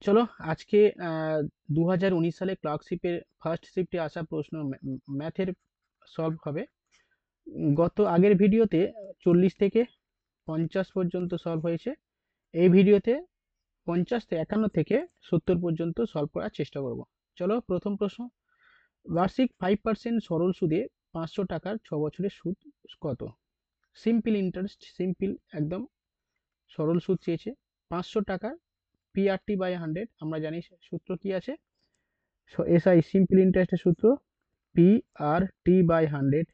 চলো আজকে 2019 সালে ক্লার্কশিপের ফার্স্ট শিফটে আসা প্রশ্ন ম্যাথের সলভ হবে। গত আগের ভিডিওতে 40 থেকে 50 পর্যন্ত সলভ হয়েছে। এই ভিডিওতে 51 থেকে 70 পর্যন্ত সলভ করার চেষ্টা করব। চলো প্রথম প্রশ্ন, বার্ষিক 5% সরল সুদে 500 টাকার 6 বছরের সুদ কত? সিম্পল ইন্টারেস্ট, সিম্পল একদম সরল সুদ চেয়েছে। 500 টাকার পিআরটি বাই 100, আমরা জানি সূত্র কি আছে। এসআই সিম্পল ইন্টারেস্টের সূত্র P R T by 100।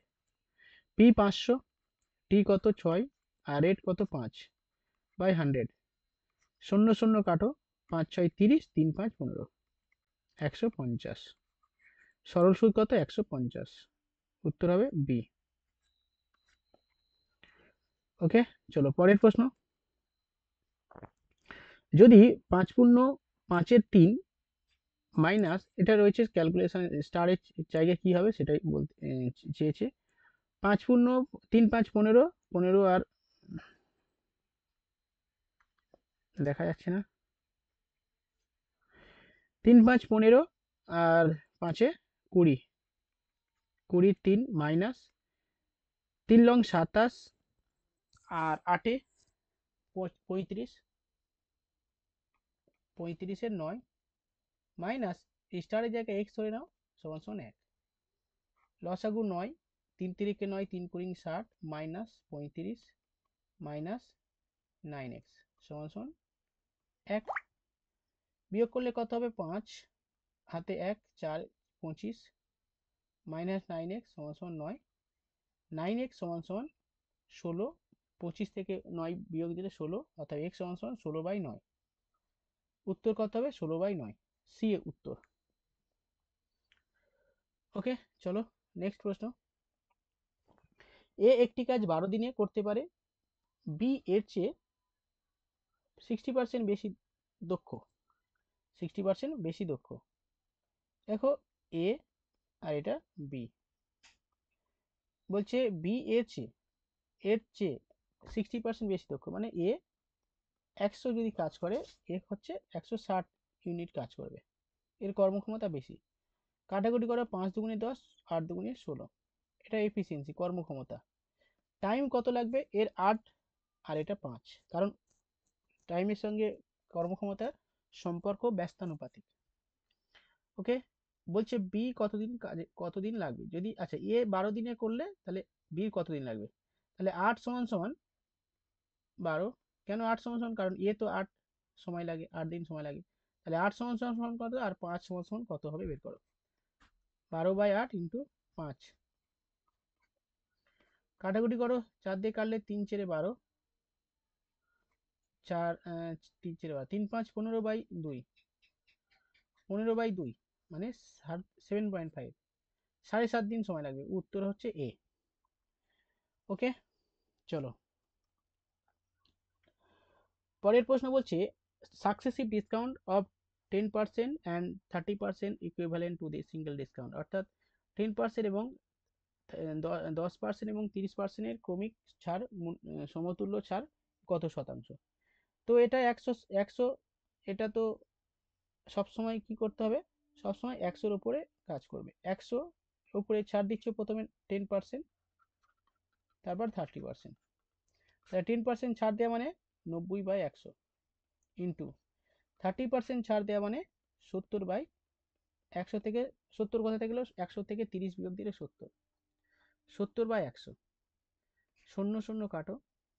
P 500, T কত 6 আর রেট কত 5 বাই 100। শূন্য শূন্য কাটো, 5 6 30, 3 5 15, 150। সরল সুদ কত 150, উত্তর হবে বি। ওকে, চলো পরের প্রশ্ন। যদি 5 পূর্ণ 5-এর 3 মাইনাস, এটা রয়েছে ক্যালকুলেশন স্টারের জায়গায় কি হবে সেটাই বলতে চেয়েছে। 5 পূর্ণ 3 5 15, 15 আর দেখা যাচ্ছে না, 3 5 15 আর 5-এ 20, 20 3 মাইনাস 3 লং 27 আর 8-এ 35, 35-এর 9 মাইনাস স্টারের জায়গায় এক্স ধরে নাও, সমান সমান 1। লসাগু 9, 3 3-কে 9, 3 কুড়ি 60 মাইনাস 35 মাইনাস 9x সমান সমান 1। বিয়োগ করলে কত হবে 5, হাতে 1 4 25 মাইনাস 9x সমান সমান 9। 9x সমান সমান 16, 25 থেকে 9 বিয়োগ দিলে 16, অর্থাৎ x সমান সমান 16/9। উত্তর কত হবে 16/9, সি এ উত্তর। ওকে, চলো নেক্সট প্রশ্ন। এ একটি কাজ 12 দিনে করতে পারে, বি এর চেয়ে 60% বেশি দক্ষ, 60% বেশি দক্ষ। দেখো এ আর এটা বি, বলছে বি এর চেয়ে 60% বেশি দক্ষ, মানে এ 100 যদি কাজ করে, এ হচ্ছে 160 ইউনিট কাজ করবে, এর কর্মক্ষমতা বেশি। কাটাকুটি করো, 5 দুগুণে 10, 8 দুগুণে 16, এটা এফিসিয়েন্সি কর্মক্ষমতা। টাইম কত লাগবে, এর 8 আর এটা 5, কারণ টাইমের সঙ্গে কর্মক্ষমতার সম্পর্ক ব্যস্তানুপাতিক। ওকে, বলছে বি কতদিন লাগবে, যদি আচ্ছা এ 12 দিনে করলে তাহলে বি কতদিন লাগবে, তাহলে 8 সমান সমান 12। কেন 8 সমান সমান, কারণ এ তো 8 সময় লাগে, 8 দিন সময় লাগে। তাহলে 8 সমান সমান কত আর 5 সমান সমান কত হবে বের করো। 12/8 ইন্টু 5, কাটাকুটি করো, 4 দিয়ে কাটলে 3 4 12, 4 3 4 12, 3 5 15/2, 15/2 মানে 7.5, 7.5 দিন সময় লাগবে, উত্তর হচ্ছে এ। ওকে, চলো পরের প্রশ্ন। বলছে successive discount of 10% and 30% equivalent to the single discount, অর্থাৎ 10% এবং 10% এবং 30%-এর ক্রমিক ছাড়, সমতুল্য ছাড় কত শতাংশ। তো এটা 100, এটা তো সবসময় কি করতে হবে, সবসময় 100-র উপরে কাজ করবে। 100 উপরে ছাড় দিচ্ছে প্রথমে 10%, তারপর 30%। তাহলে 10% ছাড় দেওয়া মানে 90/100 ইন্টু 30% ছাড় দেওয়া মানে 70/100 থেকে 70 কোথা থেকে গেল, 100 থেকে 30 বিয়োগ দিলে 70, 70/100। শূন্য শূন্য কাটো,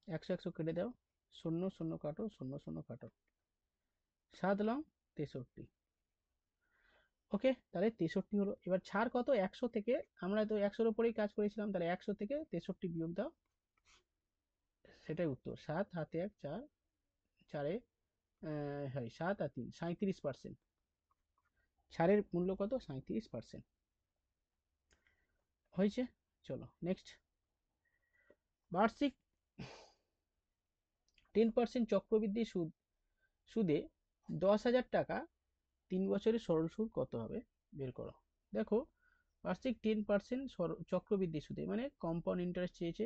100 100 কেটে দাও, শূন্য শূন্য কাটো, শূন্য শূন্য কাটো, 7 লং 63। ওকে, তাহলে 63 হলো। এবার ছাড় কত 100 থেকে, আমরা তো 100-র উপরেই কাজ করেছিলাম, তাহলে 100 থেকে 63 বিয়োগ দাও, সেটাই উত্তর। 7 হাতে 1 4, 4-এ হয় 7 আর 3 37%, ছাড়ের মূল্য কত 37% হয়েছে। চলো নেক্সট। বার্ষিক 10% চক্রবৃদ্ধি সুদে 10,000 টাকা 3 বছরের সরল সুদ কত হবে বের করো। দেখো বার্ষিক 10% চক্রবৃদ্ধি সুদে মানে কম্পাউন্ড ইন্টারেস্ট চেয়েছে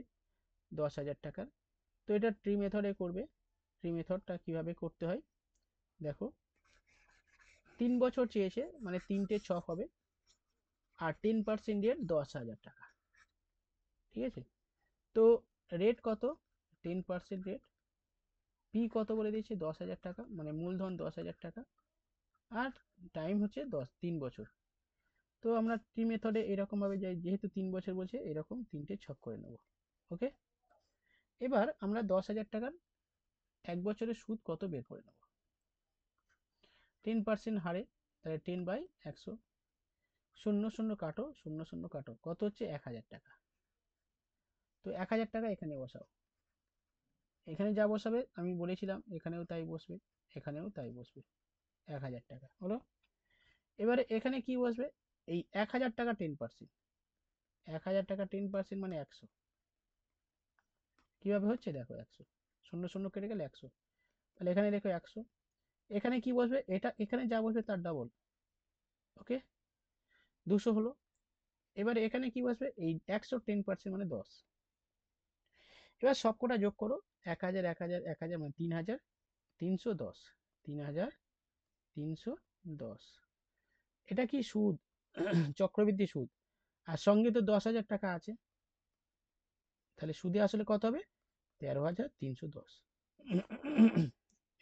10,000 টাকার। তো এটা ট্রি মেথডে করবে। ট্রি মেথডটা কিভাবে করতে হয় দেখো। 3 বছর চেয়েছে, মানে 3টে ছক হবে, আর 10% রেট 10,000 টাকা। ঠিক আছে, তো রেট কত? 10% রেট, পি কত বলে দিয়েছে? 10,000 টাকা, মানে মূলধন 10,000 টাকা, আর টাইম হচ্ছে 3 বছর। তো আমরা টি মেথডে এরকম ভাবে যাই, যেহেতু 3 বছর বলছে, এরকম 3টে ছক করে নেব। ওকে, এবার আমরা 10,000 টাকার 1 বছরের সুদ কত বের করে নেব। 10% হারে, তাহলে 10/100, শূন্য শূন্য কাটো, শূন্য শূন্য কাটো, কত হচ্ছে? 1,000 টাকা। তো 1,000 টাকা এখানে বসাও, এখানে যা বসাবে আমি বলেছিলাম এখানেও তাই বসবে, এখানেও তাই বসবে, 1,000 টাকা হলো। এবারে এখানে কি বসবে? এই 1,000 টাকা 10%, 1,000 টাকা 10% মানে 100। কিভাবে হচ্ছে দেখো, 100, শূন্য শূন্য কেটে গেলে 100, তাহলে এখানে দেখো 100, এখানে কি বসবে? এটা এখানে যা বসবে তার ডাবল। ওকে, 200 হলো। এবারে এখানে কি বসবে? এই 100 10% মানে 10। এবার সবকটা যোগ করো, 1,000 1,000 1,000 মানে 3,310, 3,310। এটা কি সুদ? চক্রবৃদ্ধি সুদ, আর সঙ্গে তো 10,000 টাকা আছে, তাহলে সুদে আসলে কত হবে? 13,310।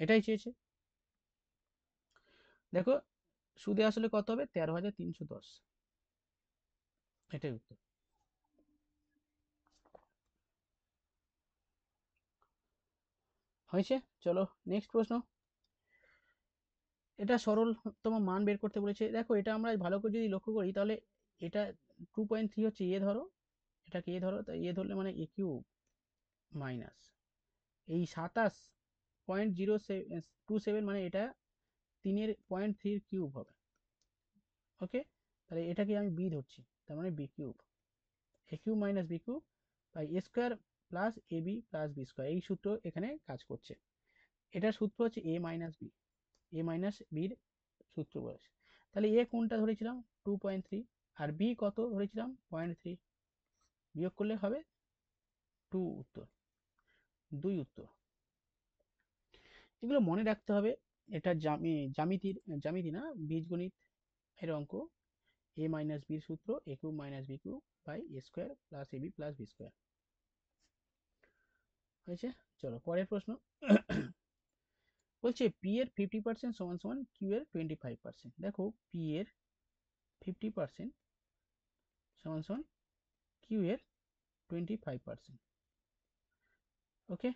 এটাই চেয়েছে। দেখো, সুদে আসলে কত হবে? 13,310, এটাই উত্তর। হয়েছে, চলো নেক্সট প্রশ্ন। এটা সরলতম মান বের করতে বলেছে। দেখো, এটা আমরা ভালো করে যদি লক্ষ্য করি, তাহলে এটা 2.3 হচ্ছে এ ধরো, এটাকে এ ধরো, তা এ ধরলে মানে এ কিউব মাইনাস এই 27.027, মানে এটা 3.3 কিউব হবে। ওকে, তাহলে এটাকে আমি বি ধরছি, তার মানে B cube, A cube minus B cube by A square plus A B plus B square. এই সূত্র এখানে কাজ করছে। এটার সূত্র হচ্ছে A minus B, A minus বির সূত্র বলেছে। তাহলে এ কোনটা ধরেছিলাম? 2.3, আর বি কত ধরেছিলাম? 0.3, বিয়োগ করলে হবে 2 উত্তর, 2 উত্তর। এগুলো মনে রাখতে হবে। এটা জ্যামিতি না, বীজগণিত এর অঙ্ক। এ মাইনাস বির সূত্র a cube minus B cube by A square plus A B plus B square. হয়েছে, চলো পরের প্রশ্ন। বলছে পি এর 50% সমান সমান কিউ এর 25%। দেখো, পি এর 50% সমান সমান কিউ এর 25%। ওকে,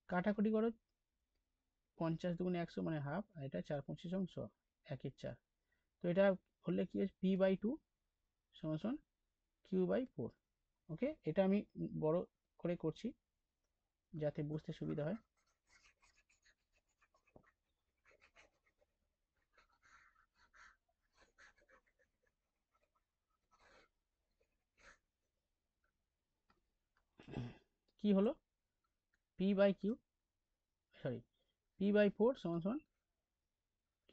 কাটাকুটি করো, 50 দুগুণে 100 মানে হাফ, আর এটা 4×5 অংশ, 1/4। তো এটা হলে কি হচ্ছে? p/2 সমান সমান q/4। ওকে, এটা আমি বড় করে করছি যাতে বুঝতে সুবিধা হয়। কি হলো? p/q, সরি, p/4 সমান সমান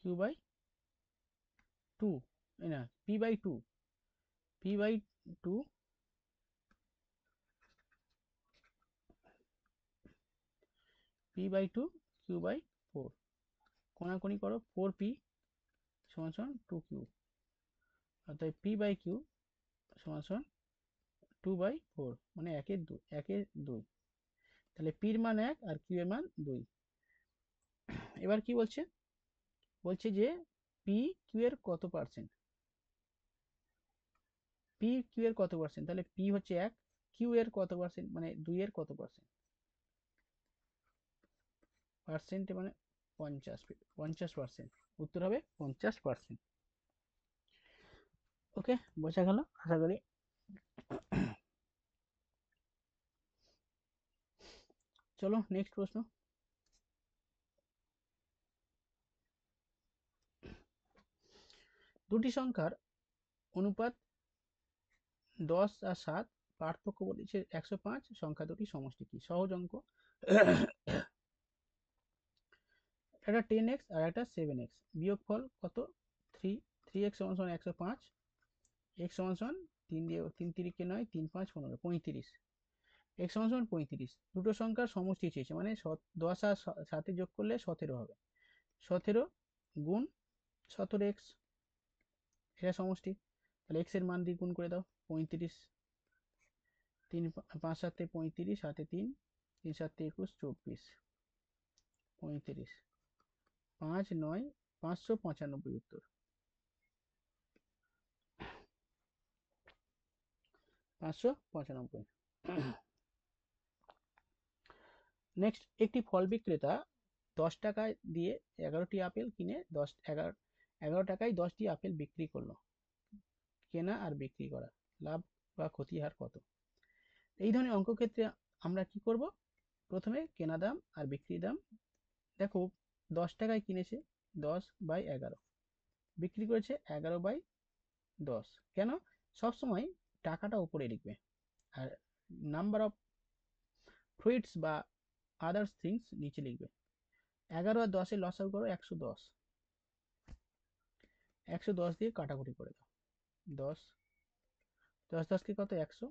q/2, না, p/2, p/2, p/2 q/4, কোনাকুনি করো, 4p সমান সমান 2q, অর্থাৎ p/q সমান সমান 2/4, মানে 1/2। তাহলে p এর মান 1 আর q এর মান 2। এবার কি বলছে? বলছে যে পি কিউ এর কত পার্সেন্ট, পি কিউ এর কত পার্সেন্ট, তাহলে পি হচ্ছে 1, কিউ এর কত পার্সেন্ট, মানে 2 এর কত পার্সেন্ট, পার্সেন্টে মানে 50%, উত্তর হবে 50%। ওকে, বোঝা গেল আশা করি। চলো নেক্সট প্রশ্ন। দুটি সংখ্যার অনুপাত 10 আর 7, পার্থক্য বলেছে 105, সংখ্যা দুটি সমষ্টি কি? সহজ অঙ্ক। একটা 10x আর একটা 7x, বিয়োগফল কত? 3, 3x সমান সমান 105, x সমান সমান 3 দিয়ে 3 তিরিকে 9, 3 5 15, 35, x সমান সমান 35। দুটো সংখ্যার সমষ্টি চেয়েছে, মানে 10 আর 7 যোগ করলে 17 হবে। 17 গুণ 17x, এটা সমষ্টি, তাহলে x এর মান দিয়ে গুণ করে দাও, 35, 3 5 7 35, হাতে 3, 3 7 21, 24, 35, 5 9 595 উত্তর, 595। নেক্সট, একটি ফল বিক্রেতা 10 টাকায় দিয়ে 11টি আপেল কিনে 11 টাকায় 10টি আপেল বিক্রি করলো। কেনা আর বিক্রি করা লাভ বা ক্ষতির হার কত? এই ধরনের অঙ্ক ক্ষেত্রে আমরা কি করব, প্রথমে কেনা দাম আর বিক্রি দাম, দেখো 10 টাকায় কিনেছে 10/11, বিক্রি করেছে 11/10। কেন? সবসময় টাকাটা উপরে লিখবে আর নাম্বার অফ ফ্রুইটস বা আদার্স থিংস নিচে লিখবে। 11 আর 10 এর লসাগু করো 110, 110 দিয়ে কাটাকুটি করে দাও, 10 10 10 কে কত 100।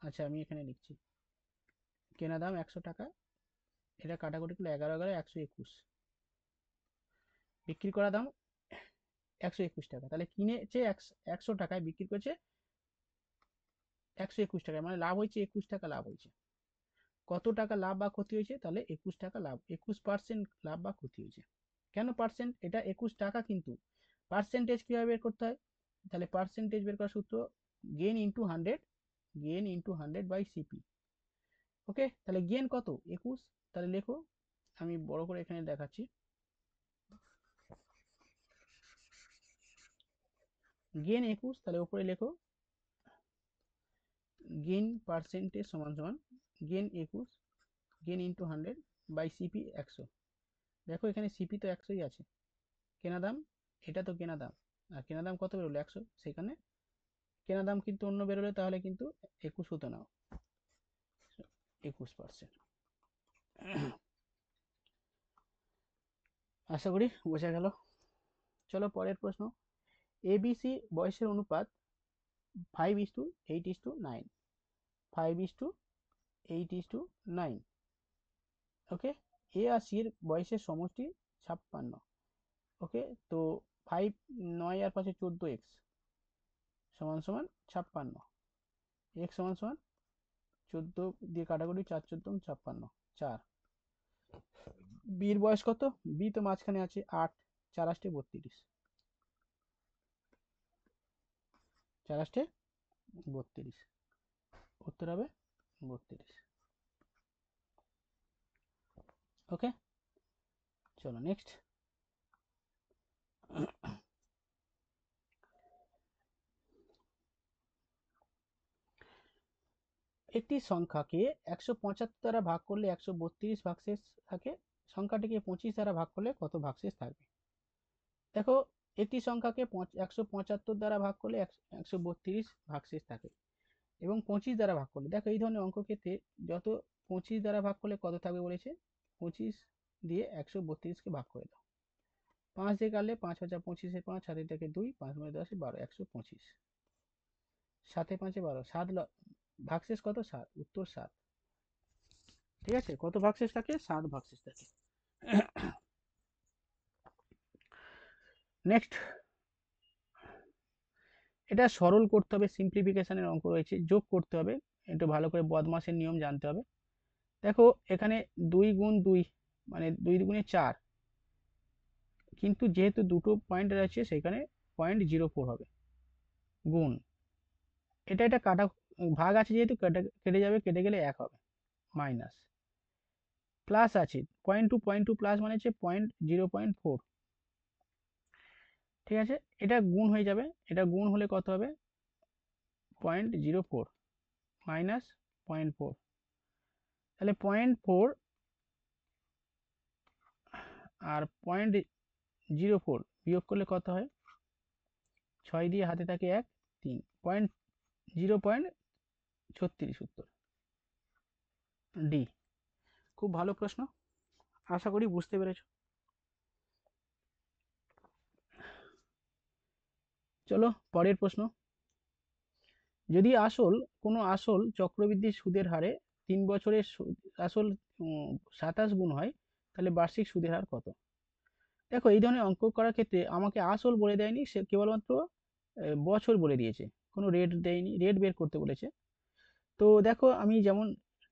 আচ্ছা আমি এখানে লিখছি, কেনা দাম 100 টাকা, এটা কাটাকুটি করলে 11 11 121, বিক্রি করা দাম 121 টাকা, তাহলে কিনেছে 100 টাকায়, বিক্রি করেছে 121 টাকায়, মানে লাভ হয়েছে 21 টাকা লাভ হয়েছে। কত টাকা লাভ বা ক্ষতি হয়েছে? তাহলে 21 টাকা লাভ, 21% লাভ বা ক্ষতি হয়েছে। কেন পার্সেন্ট? এটা 21 টাকা, কিন্তু পার্সেন্টেজ কিভাবে বের করতে হয়? তাহলে পার্সেন্টেজ বের করার সূত্র gain into 100, gain into 100 by CP. Okay, তাহলে গেইন কত? 21, তাহলে লেখো, আমি বড় করে এখানে দেখাচ্ছি, গেইন 21, তাহলে উপরে লেখো গেইন পার্সেন্টেজ সমান সমান gain 21, gain into 100 by CP 100। দেখো এখানে সিপি তো 100ই আছে, কেনা দাম, এটা তো কেনা দাম, আর কেনা দাম কত বেরোলো 100, সেখানে কেনা দাম কিন্তু অন্য বেরোলে তাহলে কিন্তু 21 হতো না, 21%। আশা করি বোঝা গেল। চলো পরের প্রশ্ন, এবিসি বয়সের অনুপাত 5:8:9, 5:8:9। ওকে, এ আর সি এর বয়সের সমষ্টি 56। ওকে, তো 5 9 আর 5 14x সমান সমান 56, x সমান সমান 14 দিয়ে কাটাকুটি 4 14 56, 4। বির বয়স কত? বি তো মাঝখানে আছে 8, 4 8 32, 4 8 32, উত্তর হবে 32। ওকে, চলো নেক্সট, একটি সংখ্যাকে 175 দ্বারা ভাগ করলে 132 ভাগশেষ থাকে, সংখ্যাটিকে 25 দ্বারা ভাগ করলে কত ভাগশেষ থাকবে? দেখো, একটি সংখ্যাকে 175 দ্বারা ভাগ করলে 132 ভাগশেষ থাকে, এবং 25 দ্বারা ভাগ করলে, দেখো এই ধরনের অঙ্ক ক্ষেত্রে যত 25 দ্বারা ভাগ করলে কত থাকবে বলেছে, 25 দিয়ে 132কে ভাগ করে দাও, 5 দিয়ে কাটলে 5 5 25 5, 7 থেকে 2, 5 10 12, 125, 7 5 12, 7 ভাগশেষ কত? 7, উত্তর 7। ঠিক আছে, কত ভাগশেষ থাকে? 7 ভাগশেষ থাকে। নেক্সট, এটা সরল করতে হবে, সিম্পলিফিকেশনের অঙ্ক রয়েছে, যোগ করতে হবে, একটু ভালো করে বদমাসের নিয়ম জানতে হবে। দেখো এখানে 2 গুণ 2 মানে 2 দুগুণে 4, কিন্তু যেহেতু দুটো পয়েন্ট রয়েছে সেখানে 0.04 হবে, গুণ, এটা কাটা ভাগ আছে যেহেতু কেটে যাবে, কেটে গেলে 1 হবে, মাইনাস, প্লাস আছে 0.2 প্লাস মানে হচ্ছে 0.4, ঠিক আছে, এটা গুণ হয়ে যাবে, এটা গুণ হলে কত হবে? 0.04 মাইনাস 0.4, তাহলে 0.4 আর 0.04 বিয়োগ করলে কত হয়? 6 দিয়ে হাতে থাকে 1, 3, 0.36 উত্তর, ডি। খুব ভালো প্রশ্ন, আশা করি বুঝতে পেরেছ। চলো পরের প্রশ্ন, যদি কোনো আসল চক্রবৃদ্ধি সুদের হারে 3 বছরের আসল 27 গুণ হয়, তাহলে বার্ষিক সুদের হার কত? দেখো এই ধরনের অঙ্ক করার ক্ষেত্রে আমাকে আসল বলে দেয়নি, সে কেবলমাত্র বছর বলে দিয়েছে, কোনো রেট দেয়নি, রেট বের করতে বলেছে। তো দেখো আমি যেমন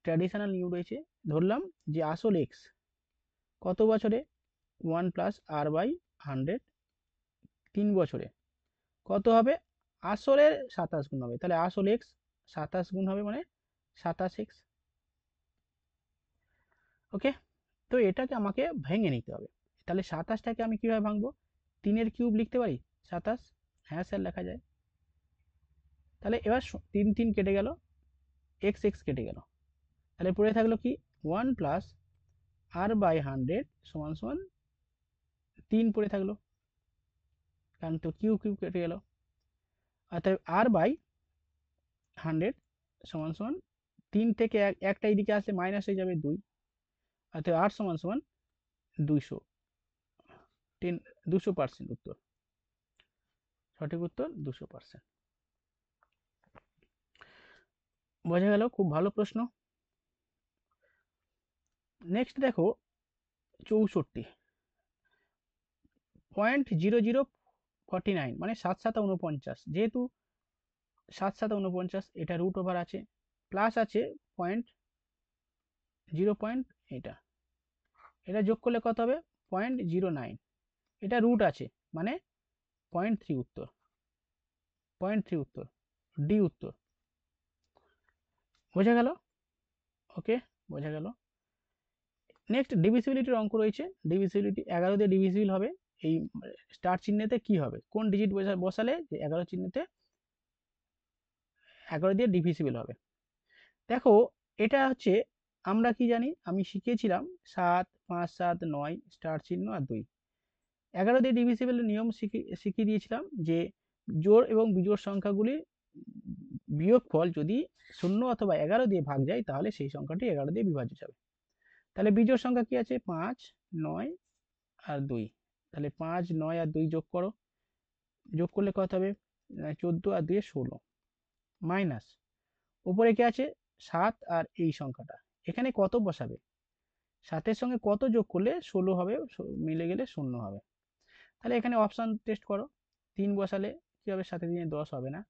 ট্র্যাডিশনাল নিয়ম রয়েছে, ধরলাম যে আসল এক্স কত বছরে, 1 + r/100, 3 বছরে কত হবে, আসলের 27 গুণ হবে, তাহলে আসল এক্স 27 গুণ হবে, মানে 27x। ওকে, তো এটাকে আমাকে ভেঙে নিতে হবে। তাহলে 27টাকে আমি কিভাবে ভাঙবো, 3-এর কিউব লিখতে পারি 27, হ্যাঁ স্যার লেখা যায়। তাহলে এবার 3 3 কেটে গেল, এক্স এক্স কেটে গেল, তাহলে পড়ে থাকলো কি, 1 + r/100 সমান সমান 3 পড়ে থাকলো, কারণ তো কিউ কিউ কেটে গেল। অর্থাৎ r/100 সমান সমান 3 থেকে একটা এইদিকে আসলে মাইনাস হয়ে যাবে 2, অর্থাৎ r সমান সমান 200, 200% উত্তর, সঠিক উত্তর 200%। বোঝা গেল, খুব ভালো প্রশ্ন। নেক্সট দেখো 64, 0.0049, মানে 7 7 49, যেহেতু 7 7 49 এটা রুট ওভার আছে, প্লাস আছে পয়েন্ট 0 পয়েন্ট, এটা এটা যোগ করলে কত হবে, 0.09, এটা রুট আছে মানে 0.3 উত্তর, 0.3 উত্তর, ডি উত্তর। বোঝা গেল, ওকে বোঝা গেল। নেক্সট ডিভিসিবিলিটির অঙ্ক রয়েছে, ডিভিসিবিলিটি 11 দিয়ে ডিভিসিবল হবে, এই স্টার চিহ্নেতে কি হবে, কোন ডিজিট বসালে যে 11 চিহ্নেতে 11 দিয়ে ডিভিসিবল হবে। দেখো এটা হচ্ছে, আমরা কি জানি, আমি শিখিয়েছিলাম 7 5 7 9 স্টার চিহ্ন আর 2, 11 দিয়ে ডিভিসিবলের নিয়ম শিখিয়ে দিয়েছিলাম যে জোড় এবং বিজোড় সংখ্যাগুলি বিয়োগফল যদি 0 অথবা 11 দিয়ে ভাগ যায় তাহলে সেই সংখ্যাটি 11 দিয়ে বিভাজ্য হবে। তাহলে বিজোড় সংখ্যা কি আছে, 5 9 আর 2, তাহলে 5 9 আর 2 যোগ করো, যোগ করলে কত হবে, 14 আর 2 16, মাইনাস উপরে কি আছে 7 আর এই সংখ্যাটা, এখানে কত বসাবে, 7-এর সঙ্গে কত যোগ করলে 16 হবে, মিলে গেলে 0 হবে। তাহলে এখানে অপশান টেস্ট করো, 3 বসালে কি হবে, 7 দিনে 10 হবে না,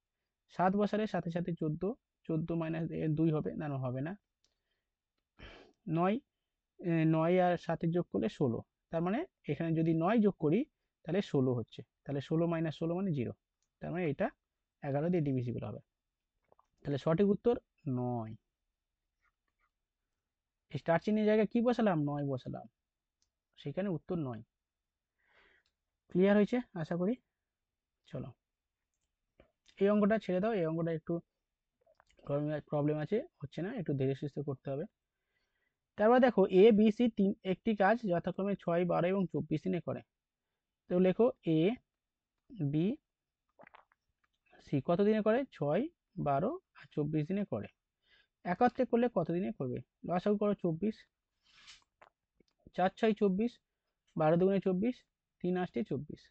7 বসালে সাথে সাথে 14, 14 মাইনাস 2 হবে না, হবে না, 9 9 আর 7 যোগ করলে 16, তার মানে এখানে যদি 9 যোগ করি তাহলে 16 হচ্ছে, তাহলে 16 - 16 মানে 0, তার মানে এটা 11 দিয়ে ডিভিজিবল হবে। তাহলে সঠিক উত্তর 9, স্টার চিহ্নের জায়গায় কি বসালাম, 9 বসালাম, সেখানে উত্তর 9। ক্লিয়ার হয়েছে আশা করি। চলো এই অঙ্কটা ছেড়ে দাও, এই অঙ্কটা একটু প্রবলেম আছে, হচ্ছে না, একটু ধীরে সুস্থে করতে হবে। তারপর দেখো এ বি সি একটি কাজ যথাক্রমে 6 12 এবং 24 দিনে করে, তো লেখো এ বি সি কত দিনে করে, 6 12 আর 24 দিনে করে, একত্রে করলে কত দিনে করবে, লসাগু করো 24, 4 6 24, 12 দুগুণে 24, 3 8 24,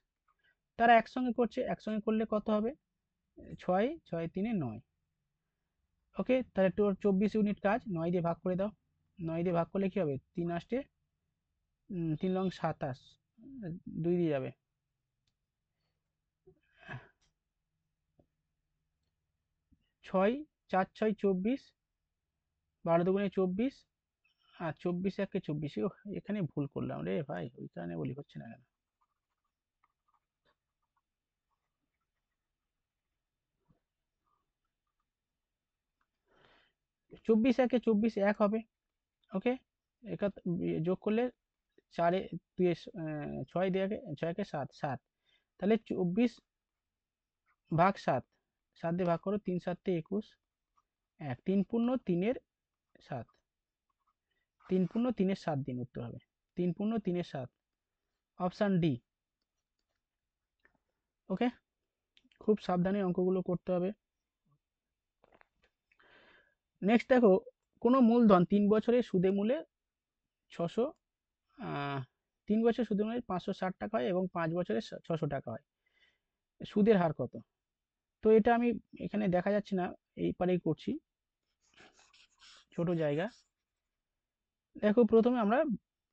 তারা একসঙ্গে করছে, একসঙ্গে করলে কত হবে, 6 6 3 9, ওকে, তাহলে তোর 24 ইউনিট কাজ 9 দিয়ে ভাগ করে দাও, 9 দিয়ে ভাগ করলে কি হবে, 3 8 3 লং 27, 2 দিয়ে যাবে, 6 4 6 24, 12 দুগুণে 24, আর 24 একে 24, এখানে ভুল করলাম রে ভাই, ওই কারণে বলি হচ্ছে না কেন, 24 একে 24 এক হবে, ওকে, যোগ করলে 4 2 6 দিয়ে 6 একে 7 7, তাহলে 24 ভাগ 7, 7 দিয়ে ভাগ করো, 3 7 21, 1 3 পূর্ণ 3-এর 7, 3 পূর্ণ 3-এর 7 দিন উত্তর হবে, 3 পূর্ণ 3-এর 7, অপশান ডি। ওকে, খুব সাবধানে অঙ্কগুলো করতে হবে। নেক্সট দেখো কোনো মূলধন 3 বছরের সুদে মূলে 600, 3 বছর সুদে মূলে 560 টাকা হয় এবং 5 বছরে 600 টাকা হয়, সুদের হার কত, তো এটা আমি এখানে দেখা যাচ্ছে না, এই পারেই করছি, ছোট জায়গা। দেখো প্রথমে আমরা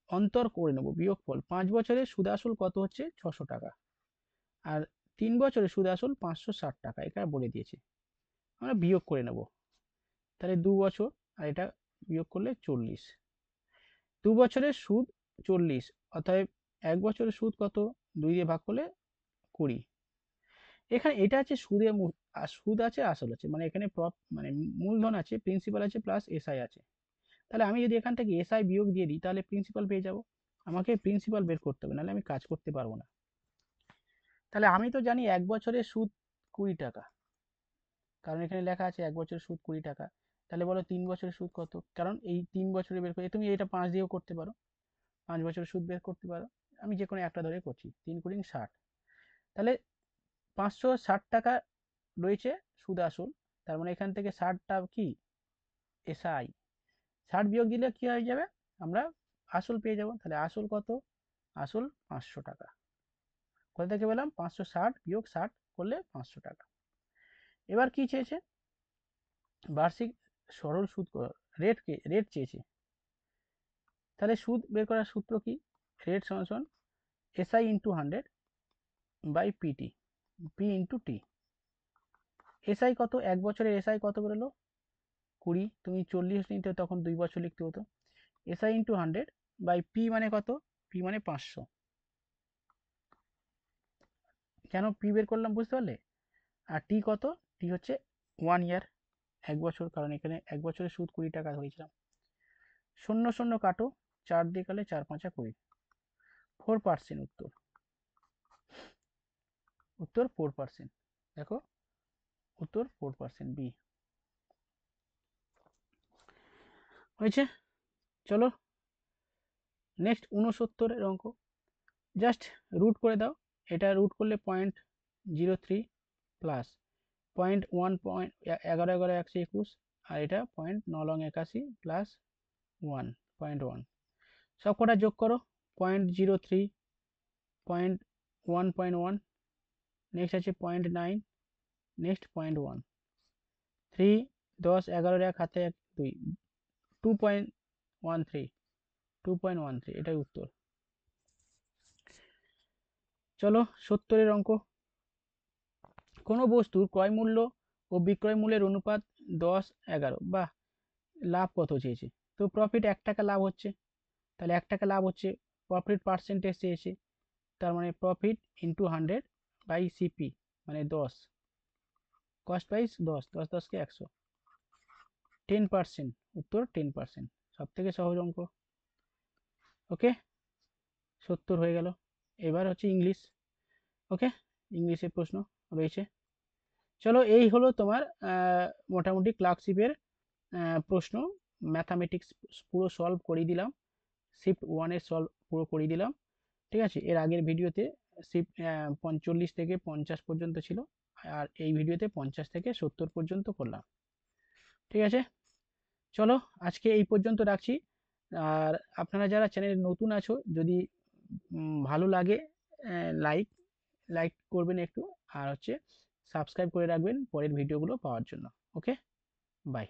অন্তর করে নেব, বিয়োগফল। 5 বছরের সুদ আসল কত হচ্ছে 600 টাকা, আর 3 বছরের সুদ আসল 560 টাকা, এটা বলে দিয়েছে, আমরা বিয়োগ করে নেব। তাহলে 2 বছর আর এটা বিয়োগ করলে 40, 2 বছরের সুদ 40, অতএব 1 বছরের সুদ কত, 2 দিয়ে ভাগ করলে 20। এখানে এটা আছে সুদের সুদ আছে আসল আছে, মানে এখানে মানে মূলধন আছে, প্রিন্সিপাল আছে, প্লাস এসআই আছে। তাহলে আমি যদি এখান থেকে এসআই বিয়োগ দিয়ে দিই তাহলে প্রিন্সিপাল পেয়ে যাব। আমাকে প্রিন্সিপাল বের করতে হবে, নাহলে আমি কাজ করতে পারবো না। তাহলে আমি তো জানি 1 বছরের সুদ 20 টাকা, কারণ এখানে লেখা আছে 1 বছরের সুদ 20 টাকা। তাহলে বলো 3 বছরের সুদ কত, কারণ এই 3 বছরে বের করে তুমি এটা 5 দিয়েও করতে পারো, 5 বছরের সুদ বের করতে পারো। আমি যে কোনো একটা ধরে করছি, 3 কুড়ি 60। তাহলে 560 টাকা রয়েছে সুদ আসল, তার মানে এখান থেকে 60টা কি এসআই, 60 বিয়োগ দিলে কি হয়ে যাবে, আমরা আসল পেয়ে যাব। তাহলে আসল কত, আসল 500 টাকা। কোথা থেকে পেলাম, 560 বিয়োগ 60 করলে 500 টাকা। এবার কি চেয়েছে, বার্ষিক সরল সুদ রেট চেয়েছে। তাহলে সুদ বের করার সূত্র কি, রেট সমান SI into 100 by PT, P into T. SI কত, 1 বছরের এসআই কত বেরোলো 20, তুমি 40 নিতে তখন 2 বছর লিখতে হতো। এসআই ইন্টু 100 বাই পি মানে কত, পি মানে 500। কেন পি বের করলাম বুঝতে পারলে। আর টি কত, টি হচ্ছে 1 ইয়ার, 1 বছর, কারণ এখানে 1 বছরের সুদ 20 টাকা ধরেছিলাম। 0 0 কাটো, 4 দিয়ে কাটলে 4 5 20, 4%। উত্তর, উত্তর 4%। দেখো উত্তর 4%, বি হয়েছে। চলো নেক্সট 69 এর অঙ্ক, জাস্ট রুট করে দাও। এটা রুট করলে 0.03 প্লাস 0.1, 11 11 121, আর এটা 0.981 প্লাস 1.1, সব কটা যোগ করো। 0.03, 0.1.1, নেক্সট আছে 0.9, নেক্সট 0.1, 3 10 11 এক হাতে 1 2, 2.13, 2.13, এটাই উত্তর। চলো 70 এর অঙ্ক, কোনো বস্তুর ক্রয় মূল্য ও বিক্রয় মূল্যের অনুপাত 10 11, বা লাভ কত চেয়েছে, তো প্রফিট 1 টাকা লাভ হচ্ছে, তাহলে 1 টাকা লাভ হচ্ছে, প্রফিট পার্সেন্টেজ চেয়েছে, তার মানে প্রফিট ইন্টু 100 বাই সিপি মানে 10, কস্ট প্রাইস 10, 10 10 কে 100, 10%, উত্তর 10%, সব থেকে সহজ অঙ্ক। ওকে, 70 হয়ে গেল। এবার হচ্ছে ইংলিশ। ওকে, ইংলিশের প্রশ্ন রয়েছে। চলো এই হলো তোমার মোটামুটি ক্লার্কশিপের প্রশ্ন, ম্যাথামেটিক্স পুরো সলভ করিয়ে দিলাম, শিফট 1-এর সলভ পুরো করিয়ে দিলাম। ঠিক আছে, এর আগের ভিডিওতে শিফট 45 থেকে 50 পর্যন্ত ছিল, আর এই ভিডিওতে 50 থেকে 70 পর্যন্ত করলাম। ঠিক আছে, চলো আজকে এই পর্যন্ত রাখছি। আর আপনারা যারা চ্যানেলে নতুন আছো, যদি ভালো লাগে লাইক লাইক করবেন একটু, আর হচ্ছে সাবস্ক্রাইব করে রাখবেন পরের ভিডিওগুলো পাওয়ার জন্য। ওকে, বাই।